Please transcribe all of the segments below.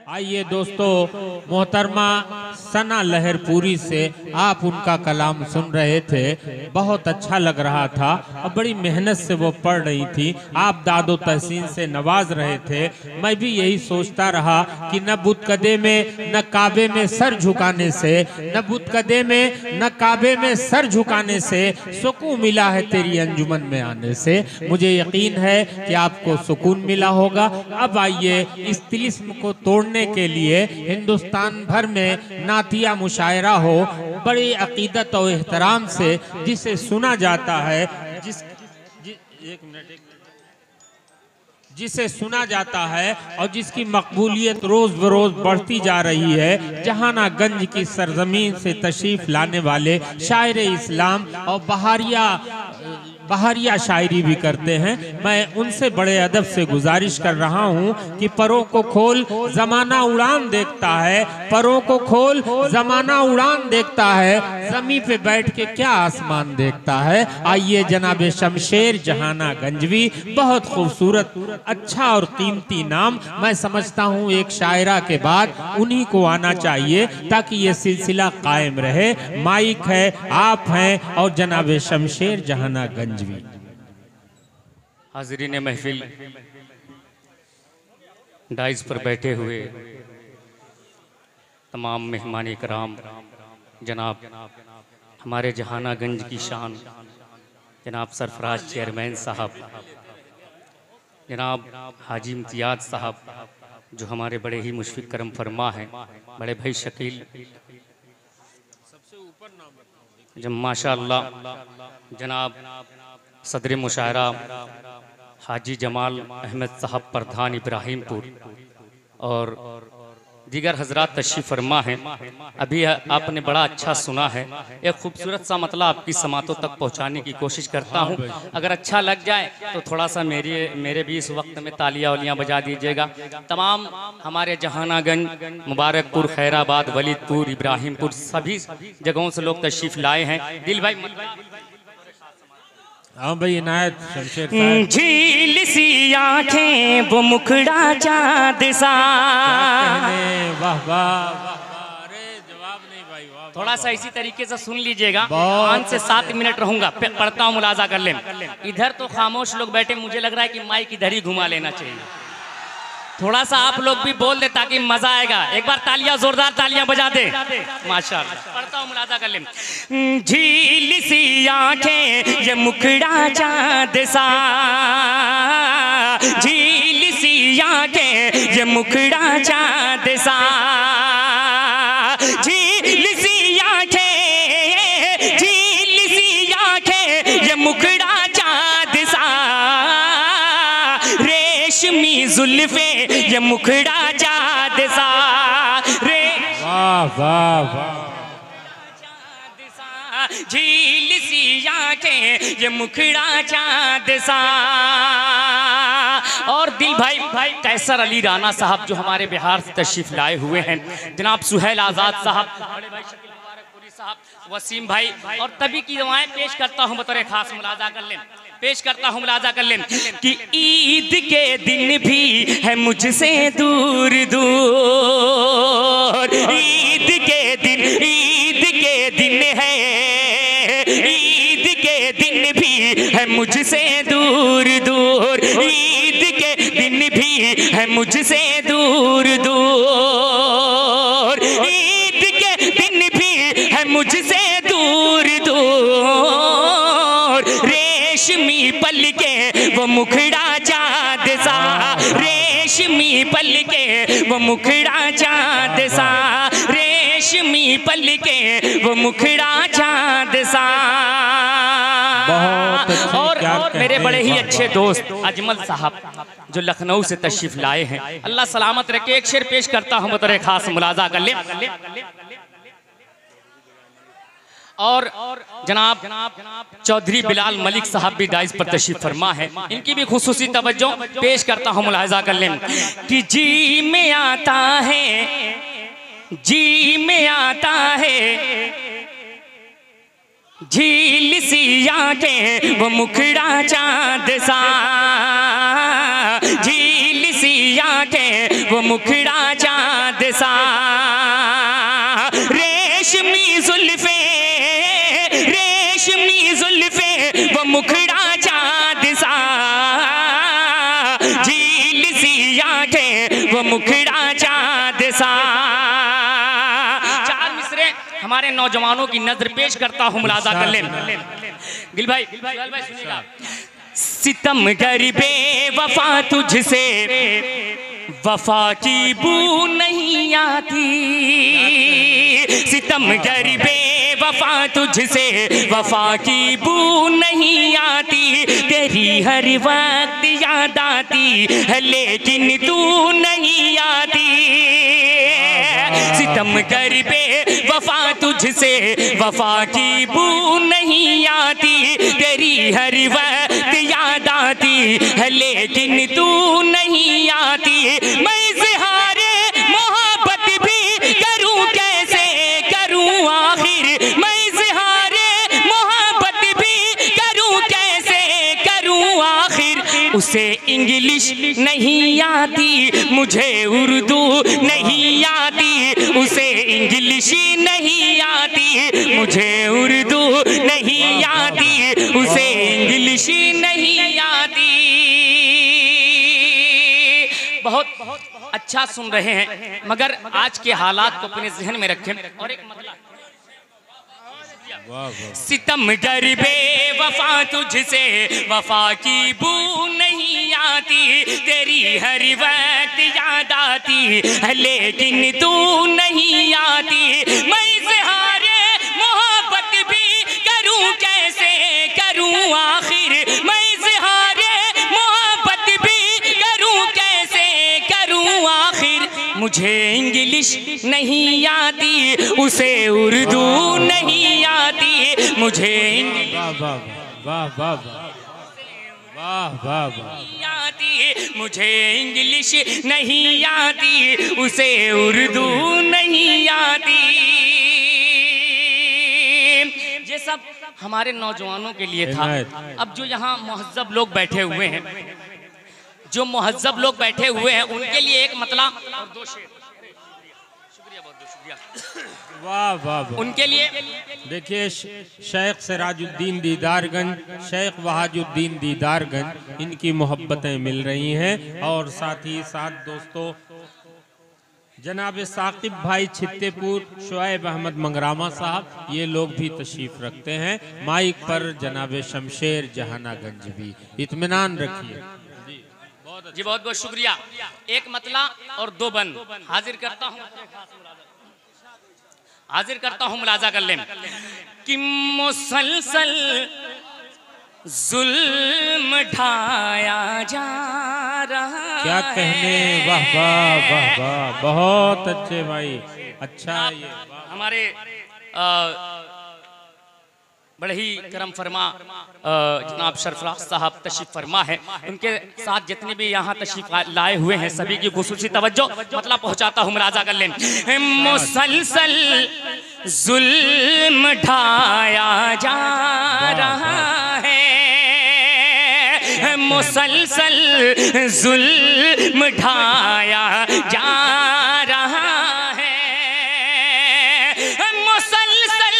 आइए दोस्तों, मोहतरमा सना लहरपुरी से आप उनका कलाम सुन रहे थे। बहुत अच्छा लग रहा था और बड़ी मेहनत से वो पढ़ रही थी। आप दादो तहसीन से नवाज रहे थे। मैं भी यही सोचता रहा कि न बुतकदे में न काबे में सर झुकाने से, न बुतकदे में न काबे में सर झुकाने से सुकून मिला है तेरी अंजुमन में आने से। मुझे यकीन है कि आपको सुकून मिला होगा। अब आइए इस तिलिस्म को तोड़ने के लिए हिंदुस्तान भर में नातिया मुशायरा हो, बड़ी अकीदत और एहतराम से जिसे सुना जाता है, जिसे सुना जाता है और जिसकी मकबूलियत रोज बरोज बढ़ती जा रही है। जहानागंज की सरजमीन से तशरीफ लाने वाले शायर इस्लाम और बहारिया शायरी भी करते हैं। मैं उनसे बड़े अदब से गुजारिश कर रहा हूं कि परों को खोल जमाना उड़ान देखता है, परों को खोल जमाना उड़ान देखता है, जमी पे बैठ के क्या आसमान देखता है। आइए जनाब शमशेर जहाना गंजवी, बहुत खूबसूरत, अच्छा और कीमती नाम। मैं समझता हूं एक शायरा के बाद उन्हीं को आना चाहिए ताकि ये सिलसिला कायम रहे। माइक है, आप हैं और जनाब शमशेर जहाना गंजवी। हाज़रीन महफिल, डाइस पर बैठे हुए तमाम मेहमान इकराम, जनाब हमारे जहानागंज की शान जनाब सरफराज चेयरमैन साहब, जनाब हाजी इम्तियाज साहब जो हमारे बड़े ही मुशफ़िक़ करम फरमा हैं, बड़े भाई शकील, जब माशाअल्लाह जनाब सदर मुशायरा हाजी जमाल अहमद साहब प्रधान इब्राहिमपुर और दीगर हजरात तशरीफ़ फरमा हैं। अभी आपने बड़ा अच्छा सुना है। एक खूबसूरत सा मतलब आपकी समातों तक पहुंचाने की कोशिश करता हूं। अगर अच्छा लग जाए तो थोड़ा सा मेरे भी इस वक्त में तालियां वलियां बजा दीजिएगा। तमाम हमारे जहानागंज, मुबारकपुर, खैराबाद, वलीदपुर, इब्राहिमपुर सभी जगहों से लोग तशरीफ़ लाए हैं। दिल भाई हाँ भाई इनायत शमशेर साहब। झील सी आंखें वो मुखड़ा चाँद सा। वाह वाह, अरे जवाब नहीं भाई, वाह। थोड़ा सा इसी तरीके से सुन लीजिएगा। 5 से 7 मिनट रहूंगा, पढ़ता हूँ, मुलाजा कर लें। इधर तो खामोश लोग बैठे, मुझे लग रहा है कि माइक इधर ही घुमा लेना चाहिए। थोड़ा सा आप लोग भी बोल दे ताकि मजा आएगा। एक बार तालियां, जोरदार तालियां बजा दे। माशाअल्लाह। पढ़ता हूँ, मुलाजा कर लें। झील सी आंखें ये मुखड़ा चाँद सा, झील सी आंखें ये मुखड़ा चाँद सा, झील सी आंखें, झील सी आंखें ये मुखड़ा चाँद सा, रेशमी जुल्फे ये मुखड़ा चाँद सा, रे वाह वाह वाह, झील सी आंखें ये मुखड़ा चाँद सा। और दिल भाई कैसर अली राना साहब जो हमारे बिहार से तशरीफ लाए हुए हैं, जनाब सुहेल आज़ाद साहब, बड़े भाई शकील मुबारकपुरी साहब, वसीम भाई, और तभी की दुआएं पेश करता हूँ बतौर खास। मुलाजा कर लें, पेश करता हूँ, मुलाजा कर लें कि ईद के दिन भी है मुझसे दूर दूर, ईद के दिन है, ईद के दिन भी है मुझसे दूर दूर, ईद के दिन भी है मुझसे दूर दूर, ईद के दिन भी है मुझसे दूर दूर, रेशमी पल के वो मुखड़ा चाँद सा, रेशमी पल के वो मुखड़ा चाँद सा, रेशमी पल के वो मुखड़ा चाँद सा। और मेरे बड़े ही अच्छे दोस्त अजमल साहब जो लखनऊ से तशरीफ लाए हैं, अल्लाह सलामत रखे। एक शेर पेश करता हूँ बतौर खास, मुलाजा कर ले। और जनाब चौधरी बिलाल मलिक साहब भी डाइस पर तशरीफ फरमा है, इनकी भी खुसूसी तवज्जो पेश करता हूँ, मुलाहिजा कर लें कि जी में आता है, जी में आता है झील सी आंखें वो मुखड़ा चाँद सा, झील सी आंखें आंखें वो मुखड़ा चांद सा, रेशमी जुल्फे वो मुखड़ा चांद सा, झील सी आंखें वो मुखड़ा चांद सा। चार मिसरे हमारे नौजवानों की नजर पेश करता हूँ, मुलाजा कर लें। गिल भाई सुनिएगा। सितम गरीबे वफा तुझसे वफा की बू नहीं आती, सितम गरीबे वफा तुझसे वफा की बू नहीं आती, तेरी हर वक्त याद आती है लेकिन तू नहीं आती, सितम गरीबे वफा तुझसे वफा की बू नहीं आती, तेरी हर वक्त याद आती है लेकिन तू नहीं आती, मैं इज़हारे मोहब्बत भी करूं कैसे करूं आखिर, मैं इज़हारे मोहब्बत भी करूं कैसे करूं आखिर, उसे इंग्लिश नहीं आती मुझे उर्दू नहीं आती, उसे इंग्लिश नहीं आती मुझे उर्दू नहीं आती, उसे इंग्लिश नहीं आती। बहुत अच्छा सुन रहे हैं, मगर आज के हालात को अपने जहन में रखें। और एक मतलब सितम गरीबे वफा तुझसे वफा की बू नहीं आती, तेरी हर वक्त याद आती है लेकिन तू नहीं आती, मैं इज़हारे मोहब्बत भी करूं कैसे करूं आखिर, मैं इज़हारे मोहब्बत भी करूं कैसे करूं आखिर, मुझे इंग्लिश नहीं आती उसे उर्दू नहीं आती, मुझे मुझे इंग्लिश नहीं आती उसे उर्दू नहीं आती। ये सब हमारे नौजवानों के लिए था। अब जो यहाँ मुहज्जब लोग बैठे हुए हैं, जो मुहज्जब लोग बैठे हुए हैं, उनके लिए एक मतलब और दो शेर। शुक्रिया, बहुत शुक्रिया। वाह वाह, उनके लिए देखिए शेख सिराजुद्दीन दीदारगंज, शेख वहाजुद्दीन दीदारगंज, इनकी मोहब्बतें मिल रही हैं। और साथ ही साथ दोस्तों जनाब साकिब भाई छित्तेपुर, शुएब अहमद मंगरामा साहब, ये लोग भी तशरीफ रखते हैं। माइक पर जनाब शमशेर जहानागंज भी। इत्मीनान रखिए जी, बहुत बहुत शुक्रिया। एक मतला और दो बंद हाजिर करता हूँ, मुलाजा कर लें कि मुसलसल जुल्म ढाया जा रहा, क्या कहने, वाह वाह वाह वाह, बहुत अच्छे भाई, अच्छा। ये हमारे बड़े ही करम फरमा जनाब सरफराज साहब तशरीफ फरमा है, उनके साथ जितने भी यहाँ तशरीफ लाए हुए हैं सभी की खुसूसी तवज्जो मतलब पहुँचाता हूँ, मुलाजा कर लें। मुसलसल जुल्म ढाया जा रहा है, मुसलसल जुल्म ढाया जा रहा है, मुसलसल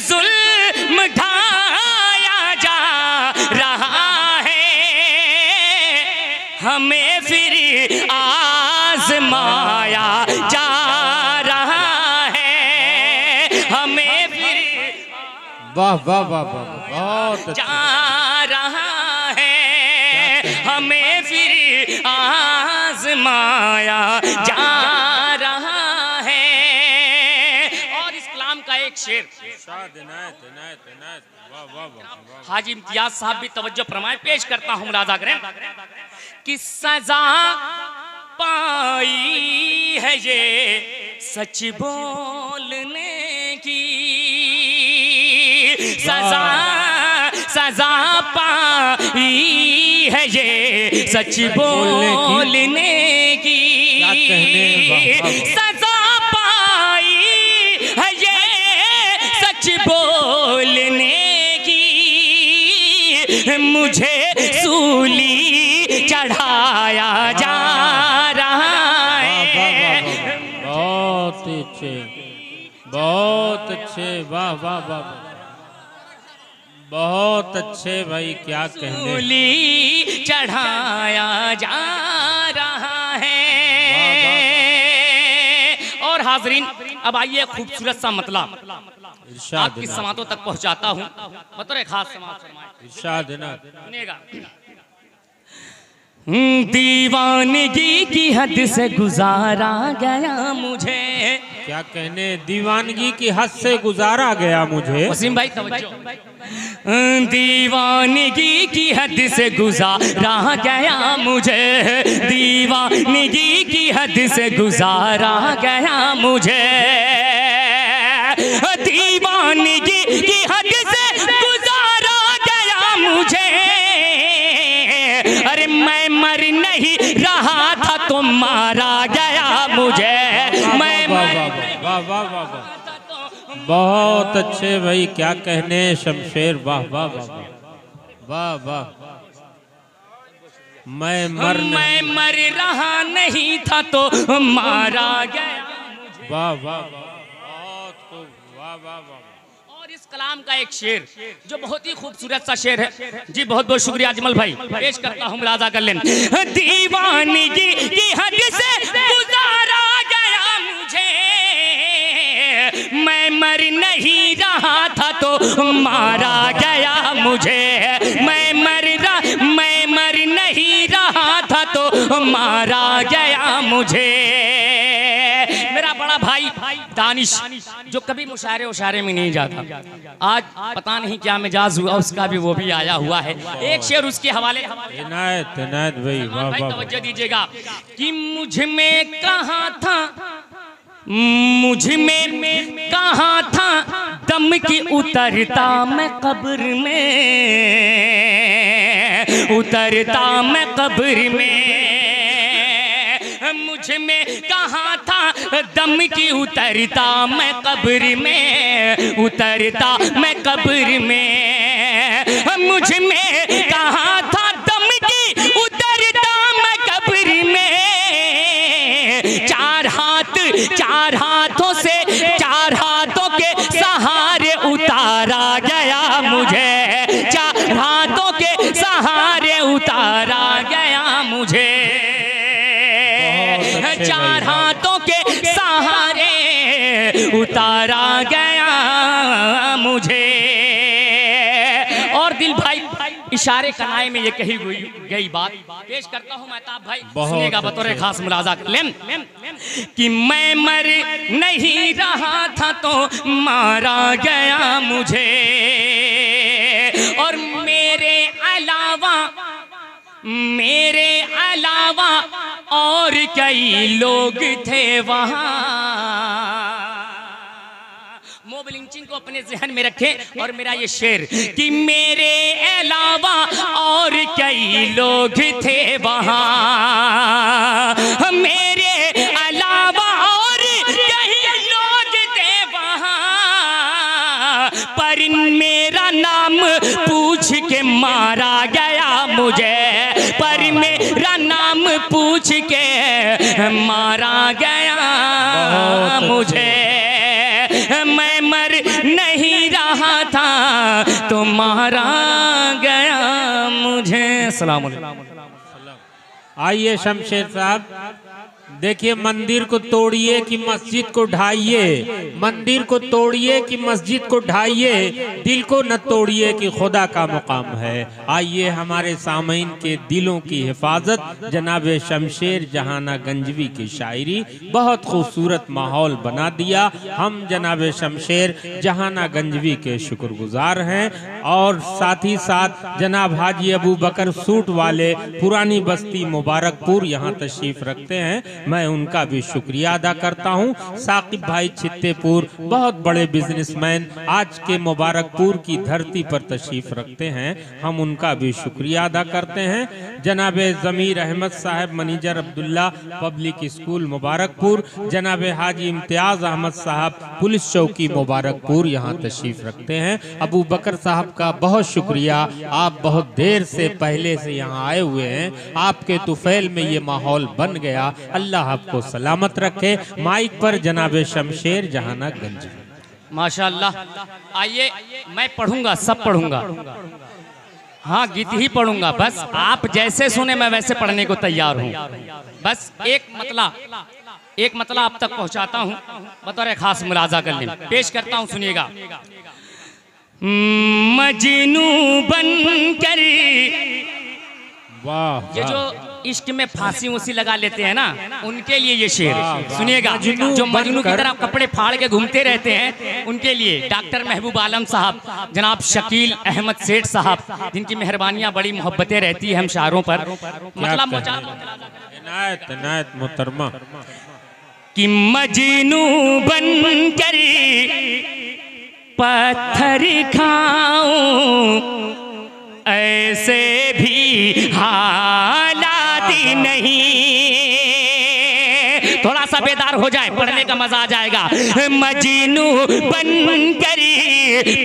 जुल्म ढाया जा रहा है, हमें फिर आज़माया जा रहा है, हमें फिर वाह वाह वाह वाह, बहुत जा रहा है, हमें फिर आज़माया जा रहा है। और इस कलाम का एक शेर हाजी इम्तियाज साहब भी तवज्जो फरमाए, पेश करता हूँ, मुलाजा करें कि सजा पाई है ये सच बोलने की, सजा पाई है ये सच बोलने की, सजा पाई है ये सच बोलने की, मुझे सूली चढ़ाया जा रहा ही अच्छे, बहुत अच्छे, वाह वाह वाह, बहुत अच्छे भाई, क्या कहने। सूली चढ़ाया जा रहा है। और हाजरीन, अब आइए खूबसूरत सा मतलब आपकी समातों तक पहुंचाता हूँ। बतौर खास समात इरशाद है ना। सुनिएगा। दीवानगी की हद से गुजारा गया मुझे। क्या कहने, दीवानगी की हद से गुजारा गया मुझे। वसीम भाई तवज्जो। दीवानगी की हद से गुजारा गया मुझे, दीवानगी की हद से गुजारा गया मुझे, दीवानगी की हद से गुजारा गया मुझे। अरे मैं मर नहीं रहा था तो मारा गया मुझे, मैं वाह वाह वाह, बहुत अच्छे भाई, क्या कहने शमशेर, वाह वाह वाह वाह वाह। मैं मर रहा नहीं था तो मारा गया, वाह वाह वाह, बहुत खूब, वाह वाह वाह। और इस कलाम का एक शेर जो बहुत ही खूबसूरत सा शेर है जी, बहुत बहुत शुक्रिया अजमल भाई, पेश करता हूँ, मुलाजा कर लें। दीवानगी की हद से गुजारा गया मुझे, मैं मर नहीं रहा था तो मारा गया मुझे, मैं मर नहीं रहा था तो मारा गया मुझे। मेरा बड़ा भाई दानिश जो कभी मुशायरे उशारे में नहीं जाता, आज पता नहीं क्या मिजाज हुआ उसका, भी वो भी आया हुआ है। एक शेर उसके हवाले। इनायत इनायत भाई, वाह वाह, तवज्जो दीजिएगा कि मुझ में कहाँ था, मुझ में कहाँ था दम की उतरता मैं कब्र में, उतरता मैं कब्र में, मुझ में कहाँ था दम की उतरता मैं कब्र में, उतरता मैं कब्र में, मुझ में कहाँ था दम की उतरता मैं कब्र में। चार हाथों से, चार हाथों के सहारे उतारा गया मुझे, चार हाथों के सहारे उतारा गया मुझे, चार हाथों के सहारे उतारा गया मुझे। और दिल भाई इशारे कनाए में ये कही गई बात पेश करता हूँ महताब भाई, सुनिएगा बतौर खास मुलाजा कर लें कि मैं मर नहीं रहा था तो मारा गया मुझे, और मेरे अलावा और कई लोग थे वहाँ। मोब लिंचिंग को अपने जहन में रखें। और मेरा ये शेर कि मेरे अलावा और कई लोग थे वहाँ, मेरे अलावा और कई लोग थे वहाँ, पर मेरा नाम पूछ के मारा गया मुझे, पर मेरा नाम पूछ के मारा गया मुझे, मैं मर नहीं रहा था तो मारा गया मुझे। अस्सलाम वालेकुम। आइए शमशेर साहब, देखिए मंदिर को तोड़िए कि मस्जिद को ढाइए, मंदिर को तोड़िए कि मस्जिद को ढाइए, दिल को न तोड़िए कि खुदा का मुकाम है। आइए हमारे सामईन के दिलों की हिफाजत जनाब शमशेर जहाना गंजवी की शायरी बहुत खूबसूरत माहौल बना दिया। हम जनाब शमशेर जहाना गंजवी के शुक्रगुजार हैं और साथ ही साथ जनाब हाजी अबू बकर सूट वाले पुरानी बस्ती मुबारकपुर यहाँ तशरीफ रखते हैं, मैं उनका भी शुक्रिया अदा करता हूँ। साकिब भाई छित्तेपुर बहुत बड़े बिजनेसमैन आज के मुबारकपुर की धरती पर तशरीफ रखते हैं, हम उनका भी शुक्रिया अदा करते हैं। जनाब जमीर अहमद साहब manager Abdullah public school Mubarakpur, जनाब हाजी इम्तियाज अहमद साहब पुलिस चौकी मुबारकपुर यहाँ तशरीफ रखते हैं। अबू बकर साहब का बहुत शुक्रिया, आप बहुत देर से पहले से यहाँ आए हुए हैं, आपके तुफैल में ये माहौल बन गया। अल्लाह अल्लाह आपको सलामत रखे। माइक पर जनाब शमशेर जहानागंज। माशाअल्लाह। आइए मैं पढ़ूंगा, सब पढ़ूंगा, हाँ गीत ही पढ़ूंगा, बस आप जैसे सुने मैं वैसे पढ़ने को तैयार हूँ। बस एक मतला आप तक पहुंचाता हूँ बतौर खास मुलाजा कर लें, पेश करता हूँ, सुनिएगा। मजनू बनकर, वाह, ये जो इश्क में फांसी उसी लगा लेते हैं ना, उनके लिए ये शेर सुनिएगा। जो मजनू की तरह कपड़े फाड़ के घूमते रहते हैं, उनके लिए डॉक्टर महबूब आलम साहब, जनाब शकील अहमद सेठ साहब, जिनकी मेहरबानियां बड़ी मोहब्बतें रहती है हम शायरों पर। मतलब इनायत इनायत मोहतरमा कि मजनू बनकर पत्थर खाऊं, ऐसे भी हालात नहीं। थोड़ा सा बेदार हो जाए, पढ़ने का मजा आ जाएगा। मजनू बनकर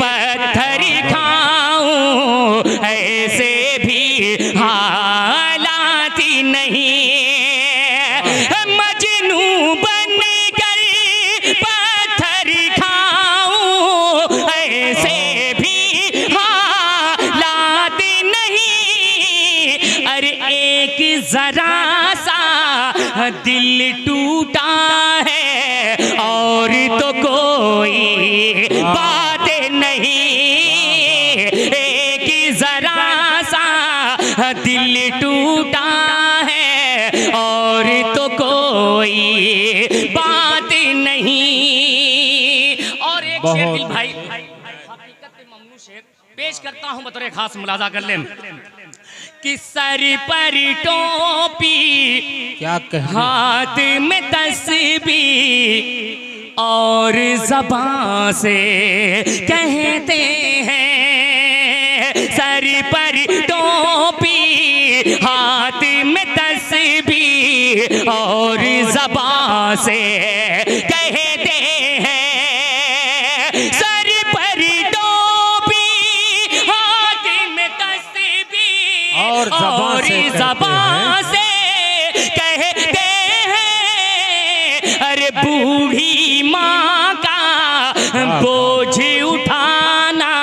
पत्थर खाऊं, ऐसे भी हालात नहीं। मजनू बनकर पत्थर खाऊं, ऐसे भी हालात नहीं। अरे एक जरा सा दिल टूटा है और तो कोई बात नहीं। एक जरा सा दिल टूटा है और तो कोई बात नहीं। और एक शेर दिल भाई हकीकत पे ममनू शेर पेश करता हूं बतौर खास मुलाजा कर लें कि सर पर टोपी, क्या कह, हाथ में तस्बीह और ज़बान से कहते हैं। सर पर टोपी, हाथ में तस्बीह और ज़बान से कहते हैं। सर पर टोपी, हाथ में तस्बीह और ज़बान से कहते हैं। अरे बूढ़ी माँ का बोझ उठाना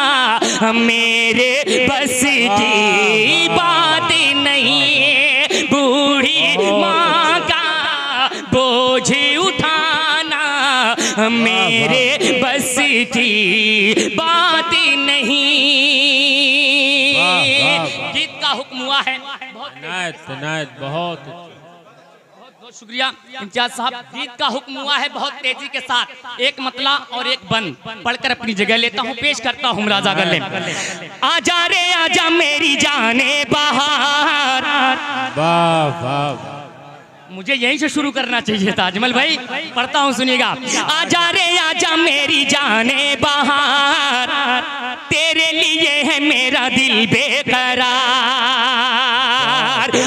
मेरे बस की बात नहीं। बूढ़ी माँ का बोझ उठाना मेरे बस की बात नहीं। गीत का हुक्म हुआ है। इनायत इनायत बहुत शुक्रिया इम्तियाज साहब। गीत का हुक्म हुआ है बहुत तेजी के साथ। एक मतला और एक बंद पढ़कर अपनी जगह लेता हूँ, पेश करता हूँ मुलाजा कर लें। आजा रे आजा मेरी जाने बहार। वाह वाह, मुझे यहीं से शुरू करना चाहिए था अजमल भाई, पढ़ता हूँ सुनिएगा। आजा रे आजा मेरी जाने बहार, तेरे लिए है मेरा दिल बेकरार।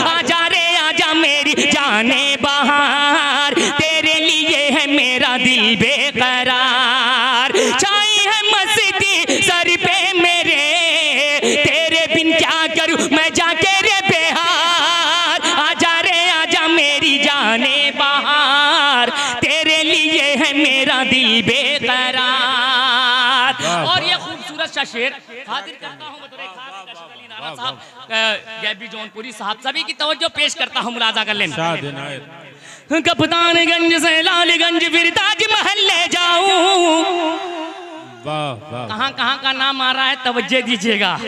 आजा रे आजा मेरी जाने बहार, तेरे लिए है मेरा दिल बेकरार। छाई है मस्ती सर पे मेरे, तेरे बिन क्या करूं मैं जाके रे बेहार। आजा रे आजा मेरी जाने बहार, तेरे लिए है मेरा दिल बेकरार। और ये खूबसूरत सा शेर हाजिर करता हूं बतौर खास कशफ अली नारा साहब, गैबी जौनपुरी साहब, सभी की तवज्जो पेश करता हूं, मुलाजा कर लें। कप्तानगंज से लालगंज फिर ताजमहल ले जाऊं। कहां कहां का नाम आ रहा है, तवज्जो दीजिएगा,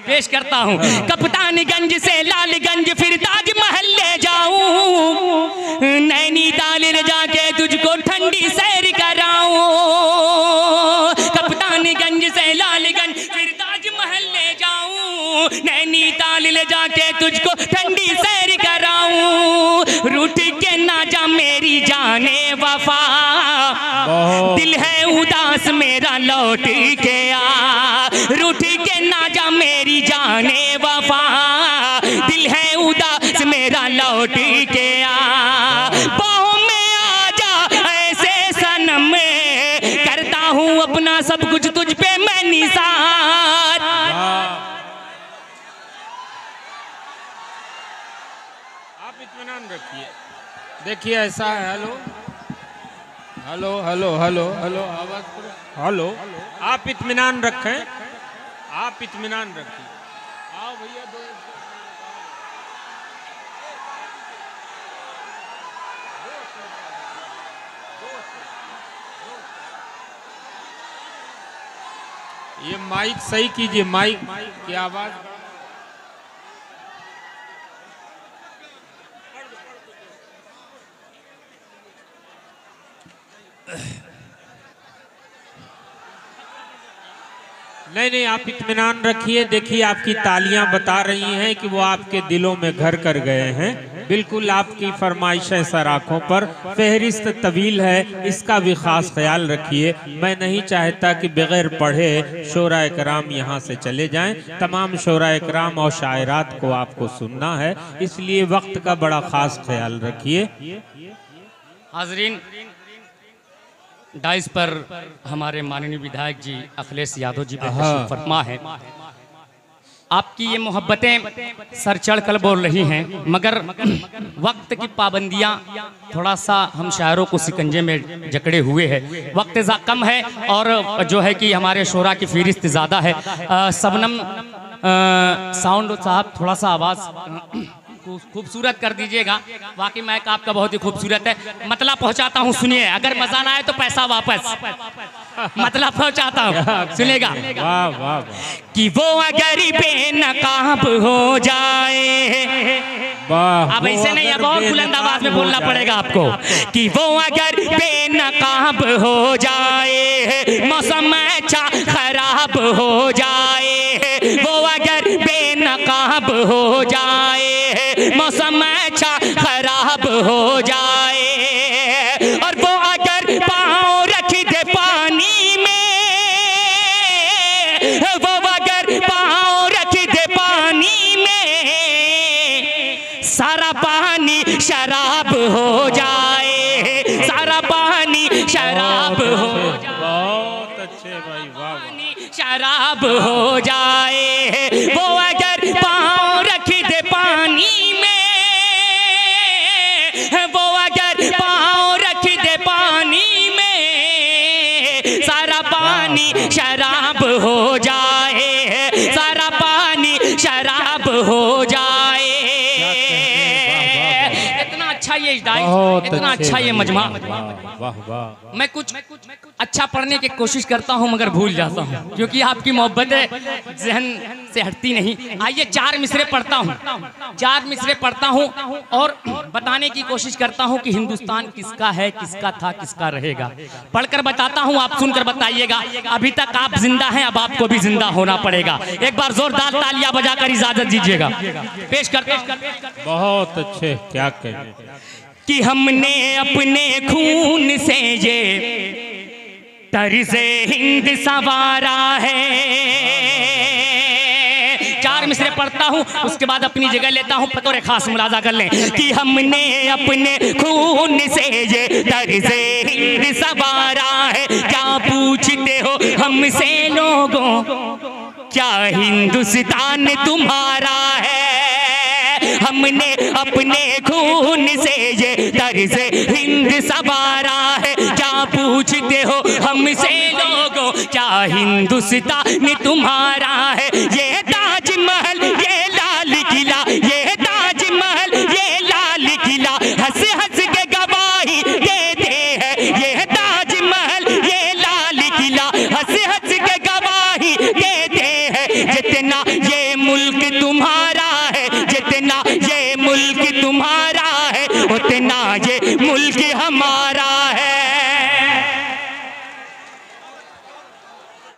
पेश करता हूं। कप्तानगंज से लालगंज फिर ताजमहल ले जाऊं, नैनीताल ले जाके तुझको ठंडी सैर कराऊं। कप्तानगंज से लालगंज फिर ताजमहल ले जाऊं, नैनीताल ले जाके तुझको ठंडी सैर कराऊं। रूठ के ना जा मेरी जाने वफा, दिल है उदास मेरा लौट के आ। रूठ के ना जा मेरी जाने वफा, दिल है उदास मेरा लौट के आ। बाहों में आ जा ऐसे सनम, करता हूँ अपना सब कुछ तुझ पे मैं निसार। आप इत्मीनान रखिए, देखिए ऐसा है। Hello hello hello hello hello, आवाज हेलो। आप इत्मीनान रखें, आप इत्मीनान रखिए। आओ भैया, ये माइक सही कीजिए, माइक की आवाज। नहीं नहीं, आप इत्मीनान रखिए। देखिए आपकी तालियां बता रही हैं कि वो आपके दिलों में घर कर गए हैं। बिल्कुल आपकी फरमाइशें सर आंखों पर, फहरिस्त तवील है, इसका भी खास ख्याल रखिए। मैं नहीं चाहता कि बगैर पढ़े शोरा कराम यहाँ से चले जाएं। तमाम शोरा कराम और शायरात को आपको सुनना है, इसलिए वक्त का बड़ा खास ख्याल रखिए। हाजरीन, डाइस पर हमारे माननीय विधायक जी अखिलेश यादव जी तशरीफ फरमा है। आपकी ये मोहब्बतें सर चढ़ कर बोल रही हैं, मगर वक्त की पाबंदियां थोड़ा सा हम शायरों को सिकंजे में जकड़े हुए हैं। वक्त कम है और जो है कि हमारे शोरा की फहरिस्त ज़्यादा है। सबनम साउंड साहब, थोड़ा सा आवाज़ खूबसूरत कर दीजिएगा। वाकई माइक आपका बहुत ही खूबसूरत है। मतलब पहुंचाता हूं, सुनिए। अगर मजा ना आए तो पैसा वापस। मतलब पहुंचाता हूं, सुनिएगा। वाह वाह कि वो अगर बेनकाब हो जाए, अब ऐसे नहीं, अब और बुलंद आवाज में बोलना पड़ेगा आपको। कि वो अगर बेनकाब हो जाए, मौसम अच्छा खराब हो जाए, वो अगर बेनकाब हो जाए, मौसम अच्छा खराब हो जाए, और वो अगर पाँव रख दे पानी में, वो अगर पाँव रख दे पानी में, सारा पानी शराब हो जाए, सारा पानी शराब हो जाए। बहुत अच्छे भाई, वाह। शराब हो जाए, वो अगर पाँव रख दे पानी में, वो अगर पाँव रख दे पानी में, सारा पानी शराब हो जाए, सारा पानी शराब हो जाए। इतना अच्छा ये डाइस, इतना अच्छा ये मजमा। वाह वाह। मैं कुछ अच्छा पढ़ने की कोशिश करता हूं मगर भूल जाता हूं, क्योंकि आपकी मोहब्बत जहन से हटती नहीं। आइए 4 मिसरे पढ़ता हूं, 4 मिसरे पढ़ता हूं और बताने की कोशिश करता हूं कि हिंदुस्तान किसका है, किसका था, किसका रहेगा। पढ़कर बताता हूं, आप सुनकर बताइएगा। अभी तक आप जिंदा हैं, अब आपको भी जिंदा होना पड़ेगा। एक बार जोरदार तालियां बजाकर इजाजत दीजिएगा। पेश करता हूं। बहुत अच्छे, क्या कहें। कि हमने अपने खून से ये तर्ज़े हिंद संवारा है। 4 मिसरे पढ़ता हूँ, उसके बाद अपनी जगह लेता हूँ, बतौर खास मुलाजा कर लें। कि हमने अपने खून से ये तर्ज़े हिंद संवारा है। क्या पूछते हो हमसे लोगों, क्या हिंदुस्तान तुम्हारा है। हमने अपने खून से ये तर्ज़े हिंद संवारा है। क्या पूछते हो हमसे लोगों, क्या हिंदुस्तान तुम्हारा है। ये ताजमहल, ये लाल किला, ये ताजमहल, ये लाल किला, हंस हंस के गवाही देते हैं। ये ताजमहल, ये लाल किला, हंस हंस के गवाही देते हैं। जितना ये मुल्क तुम्हारा है, जितना ये मुल्क तुम्हारा है, उतना ये मुल्क हमारा